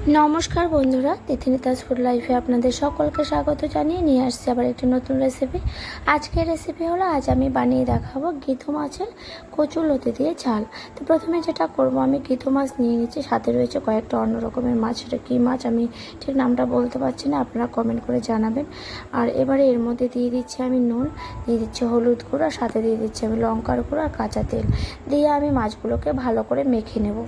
নমস্কার বন্ধুরা, তিথিনিতাস ফুড লাইফে আপনাদের সকলকে স্বাগত জানিয়ে নিয়ে আসছি আবার একটি নতুন রেসিপি। আজকের রেসিপি হলো, আজ আমি বানিয়ে দেখাবো গিথু মাছের কচুরলতি দিয়ে ঝাল। তো প্রথমে যেটা করব, আমি গিথু মাছ নিয়ে নিচ্ছি, সাথে রয়েছে কয়েকটা অন্য রকমের মাছ। সেটা কী মাছ আমি ঠিক নামটা বলতে পারছি না, আপনারা কমেন্ট করে জানাবেন। আর এবারে এর মধ্যে দিয়ে দিচ্ছি আমি নুন, দিয়ে দিচ্ছি হলুদ গুঁড়ো, সাথে দিয়ে দিচ্ছি আমি লঙ্কার গুঁড়ো আর কাঁচা তেল দিয়ে আমি মাছগুলোকে ভালো করে মেখে নেব।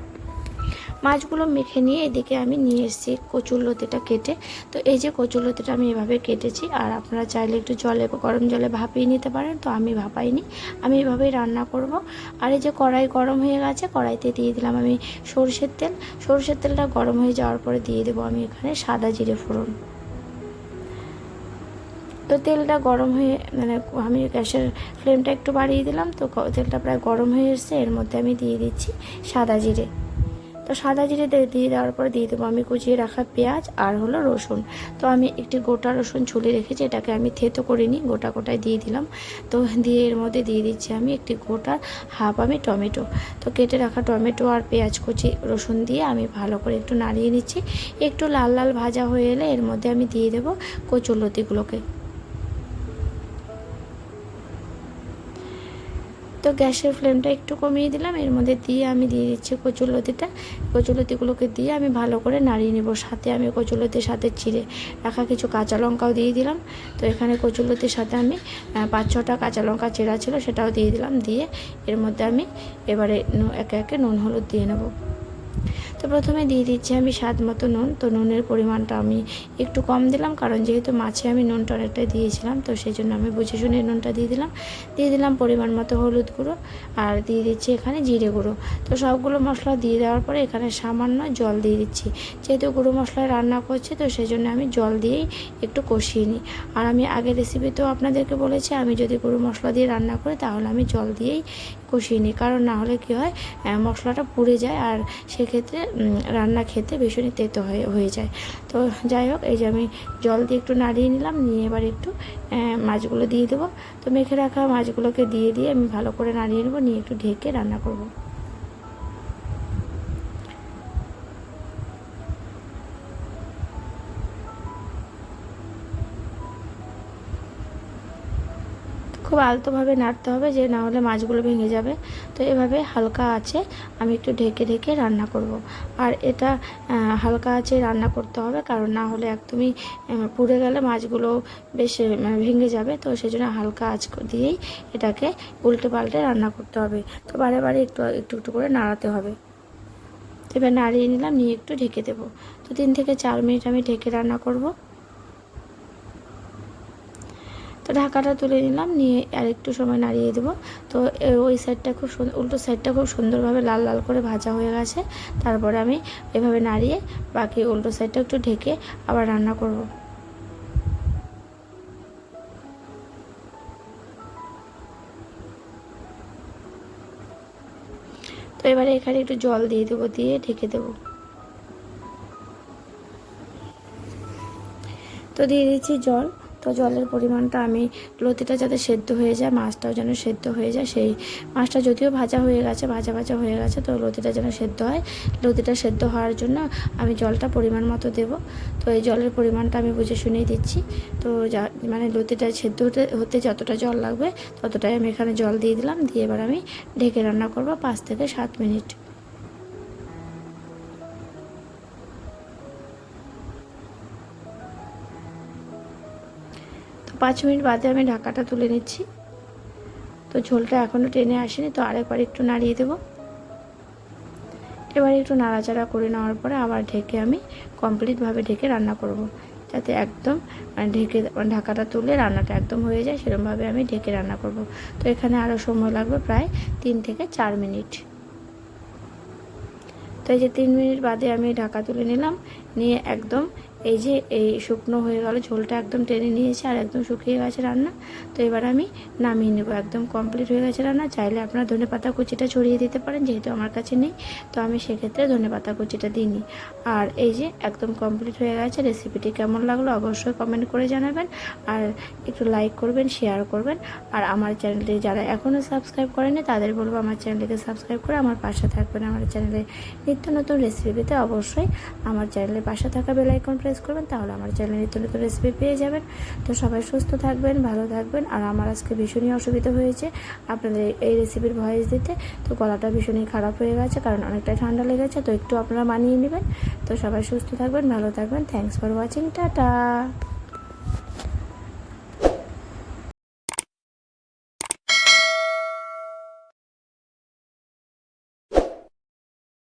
মাছগুলো মেখে নিয়ে এদিকে আমি নিয়ে এসেছি কচুরলতিটা কেটে। তো এই যে কচুরলতিটা আমি এভাবে কেটেছি, আর আপনারা চাইলে একটু গরম জলে ভাপিয়ে নিতে পারেন, তো আমি ভাপাইনি, আমি এভাবেই রান্না করব। আর এই যে কড়াই গরম হয়ে গেছে, কড়াইতে দিয়ে দিলাম আমি সরষের তেলটা গরম হয়ে যাওয়ার পরে দিয়ে দেবো আমি এখানে সাদা জিরে ফোড়ন। তো তেলটা গরম হয়ে আমি গ্যাসের ফ্লেমটা একটু বাড়িয়ে দিলাম, তো তেলটা প্রায় গরম হয়ে এসছে। এর মধ্যে আমি দিয়ে দিচ্ছি সাদা জিরে। তো সাদা জিরে দিয়ে দেওয়ার পরে দিয়ে দেবো আমি কুচিয়ে রাখা পেঁয়াজ আর হলো রসুন। তো আমি একটি গোটা রসুন ছুলে রেখেছি, এটাকে আমি থেতো করিনি, গোটায় দিয়ে দিলাম। তো দিয়ে এর মধ্যে দিয়ে দিচ্ছি আমি একটি গোটা হাফ আমি টমেটো। তো কেটে রাখা টমেটো আর পেঁয়াজ কুচি রসুন দিয়ে আমি ভালো করে একটু নাড়িয়ে নিচ্ছি। একটু লাল লাল ভাজা হয়ে এলে এর মধ্যে আমি দিয়ে দেবো কচুরলতিগুলোকে। তো গ্যাসের ফ্লেমটা একটু কমিয়ে দিলাম, এর মধ্যে দিয়ে আমি দিয়ে দিচ্ছি কচুরলতিগুলোকে দিয়ে আমি ভালো করে নাড়িয়ে নেব। সাথে আমি কচুরলতির সাথে চিড়ে রাখা কিছু কাঁচা লঙ্কাও দিয়ে দিলাম। তো এখানে কচুরলতির সাথে আমি 5-6টা কাঁচা লঙ্কা চেরা ছিল, সেটাও দিয়ে দিলাম। দিয়ে এর মধ্যে আমি এবারে একে একে নুন হলুদ দিয়ে নেব। তো প্রথমে দিয়ে দিচ্ছি আমি স্বাদ মতো নুন। তো নুনের পরিমাণটা আমি একটু কম দিলাম, কারণ যেহেতু মাছে আমি নুনটা অনেকটাই দিয়েছিলাম, তো সেই জন্য আমি বুঝে শুনে নুনটা দিয়ে দিলাম পরিমাণ মতো হলুদ গুঁড়ো, আর দিয়ে দিচ্ছি এখানে জিরে গুঁড়ো। তো সবগুলো মশলা দিয়ে দেওয়ার পরে এখানে সামান্য জল দিয়ে দিচ্ছি। যেহেতু গুঁড়ো মশলায় রান্না করছি, তো সেই জন্য আমি জল দিয়েই একটু কষিয়ে নিই। আর আমি আগের রেসিপিতেও আপনাদেরকে বলেছি, আমি যদি গুঁড়ো মশলা দিয়ে রান্না করি তাহলে আমি জল দিয়েই কষিয়ে নিই, কারণ না হলে কী হয়, মশলাটা পুড়ে যায়, আর সেক্ষেত্রে রান্না খেতে ভীষণই তেতো হয়ে যায়। তো যাই হোক, এই যে আমি জল দিয়ে একটু নাড়িয়ে নিলাম, নিয়ে এবার একটু মাছগুলো দিয়ে দেবো। তো মেখে রাখা মাছগুলোকে দিয়ে আমি ভালো করে নাড়িয়ে নেবো, নিয়ে একটু ঢেকে রান্না করব। খুব আলতোভাবে নাড়তে হবে, যে না হলে মাছগুলো ভেঙে যাবে। তো এভাবে হালকা আছে আমি একটু ঢেকে রান্না করব। আর এটা হালকা আছে রান্না করতে হবে, কারণ না হলে একদমই পুড়ে গেলে মাছগুলো বেশ ভেঙে যাবে। তো সেই জন্য হালকা আঁচ দিয়েই এটাকে উল্টে পাল্টে রান্না করতে হবে। তো বারে বারে একটু করে নাড়াতে হবে। তো এবার নাড়িয়ে নিলাম, নিয়ে একটু ঢেকে দেবো। তো 3 থেকে 4 মিনিট আমি ঢেকে রান্না করব। তো ঢাকাটা তুলে নিলাম, নিয়ে আর একটু সময় নাড়িয়ে দেবো। তো ওই সাইডটা উল্টো সাইডটা খুব সুন্দরভাবে লাল লাল করে ভাজা হয়ে গেছে। তারপরে আমি এভাবে নাড়িয়ে বাকি উল্টো সাইডটা একটু ঢেকে আবার রান্না করব। তো এবারে এখানে একটু জল দিয়ে দেবো, দিয়ে ঢেকে দেবো। তো দিয়ে দিচ্ছি জল। তো জলের পরিমাণটা আমি লতিটা যাতে সেদ্ধ হয়ে যায়, মাছটাও যেন সেদ্ধ হয়ে যায়, সেই মাছটা যদিও ভাজা হয়ে গেছে, ভাজা হয়ে গেছে, তো লতিটা যেন সেদ্ধ হয়। লতিটা সেদ্ধ হওয়ার জন্য আমি জলটা পরিমাণ মতো দেবো। তো এই জলের পরিমাণটা আমি বুঝে শুনেই দিচ্ছি। তো লতিটা সেদ্ধ হতে যতটা জল লাগবে ততটাই আমি এখানে জল দিয়ে দিলাম। দিয়ে এবার আমি ঢেকে রান্না করব 5 থেকে 7 মিনিট। তো 5 মিনিট বাদে আমি ঢাকাটা তুলে নিচ্ছি। তো ঝোলটা এখনও টেনে আসেনি, তো আরেকবার একটু নাড়িয়ে দেবো। এবার একটু নাড়াচাড়া করে নেওয়ার পরে আবার ঢেকে আমি কমপ্লিটভাবে ঢেকে রান্না করব, যাতে একদম ঢাকাটা তুলে রান্নাটা একদম হয়ে যায়, সেরকমভাবে আমি ঢেকে রান্না করব। তো এখানে আরও সময় লাগবে প্রায় 3 থেকে 4 মিনিট। তো এই যে 3 মিনিট বাদে আমি ঢাকা তুলে নিলাম, নিয়ে একদম এই যে এই শুকনো হয়ে গেল, ঝোলটা একদম টেনে নিয়েছে আর একদম শুকিয়ে গেছে রান্না। তো এবার আমি নামিয়ে নেব, একদম কমপ্লিট হয়ে গেছে রান্না। চাইলে আপনারা ধনেপাতা কুচিটা ছড়িয়ে দিতে পারেন, যেহেতু আমার কাছে নেই তো আমি সেক্ষেত্রে ধনেপাতা কুচিটা দিইনি। আর এই যে একদম কমপ্লিট হয়ে গেছে। রেসিপিটি কেমন লাগলো অবশ্যই কমেন্ট করে জানাবেন, আর একটু লাইক করবেন, শেয়ার করবেন। আর আমার চ্যানেলটি যারা এখনও সাবস্ক্রাইব করেনি তাদের বলবো আমার চ্যানেলটিকে সাবস্ক্রাইব করে আমার পাশে থাকবেন। আমার চ্যানেলে নিত্য নতুন রেসিপি পেতে অবশ্যই আমার চ্যানেলের পাশে থাকা বেল আইকন প্রেস করবেন, তাহলে আমার চ্যানেলে নিত্য নতুন রেসিপি পেয়ে যাবেন। তো সবাই সুস্থ থাকবেন, ভালো থাকবেন। আর আমার আজকে ভীষণই অসুবিধা হয়েছে আপনাদের এই রেসিপির ভয়েস দিতে, তো গলাটা ভীষণই খারাপ হয়ে গেছে কারণ অনেকটা ঠান্ডা লেগেছে, তো একটু আপনারা মানিয়ে নেবেন। তো সবাই সুস্থ থাকবেন, ভালো থাকবেন। Thanks for watching, tata.